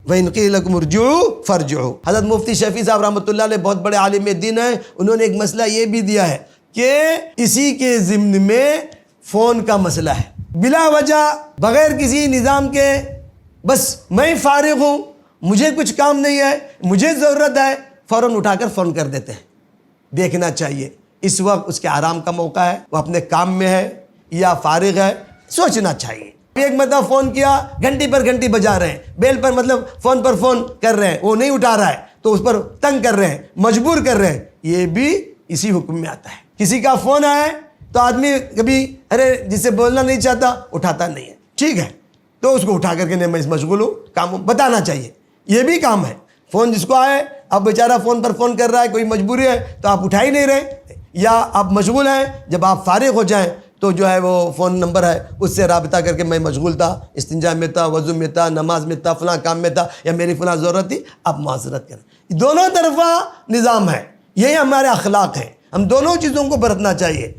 وَإِنْ قِيلَ لَكُمُ ارْجِعُوا فَارْجِعُوا۔ حضرت مفتی شفیع صاحب رحمۃ اللہ علیہ بہت بڑے عالم دین ہیں، انہوں نے ایک مسئلہ یہ بھی دیا ہے کہ اسی کے ضمن میں فون کا مسئلہ ہے، بلا وجہ بغیر کسی نظام کے، بس میں فارغ ہوں، مجھے کچھ کام نہیں ہے، مجھے ضرورت ہے، فوراً اٹھا کر فون کر دیتے ہیں۔ دیکھنا چاہیے اس وقت اس کے آرام کا موقع ہے، وہ اپنے کام میں ہے یا فارغ ہے، سوچنا چاہیے۔ ایک مرتبہ فون کیا، گھنٹی پر گھنٹی بجا رہے ہیں، بیل پر مطلب فون پر فون کر رہے ہیں، وہ نہیں اٹھا رہا ہے تو اس پر تنگ کر رہے ہیں، مجبور کر رہے ہیں، یہ بھی اسی حکم میں آتا ہے۔ کسی کا فون آئے تو آدمی کبھی ارے جس سے بولنا نہیں چاہتا اٹھاتا نہیں ہے، ٹھیک ہے، تو اس کو اٹھا کر کے نہیں میں مشغول ہوں، کام بتانا چاہیے، یہ بھی کام ہے۔ فون جس کو آئے، اب بیچارہ فون پر فون کر رہا ہے، کوئی مجبوری ہے تو آپ اٹھا ہی نہیں رہے، یا آپ مشغول ہیں، جب آپ فارغ ہو جائیں تو جو ہے وہ فون نمبر ہے اس سے رابطہ کر کے میں مشغول تھا، استنجا میں تھا، وضو میں تھا، نماز میں تھا، فلاں کام میں تھا، یا میری فلاں ضرورت تھی، آپ معذرت کریں۔ دونوں طرفہ نظام ہے، یہی ہمارے اخلاق ہیں، ہم دونوں چیزوں کو برتنا چاہیے۔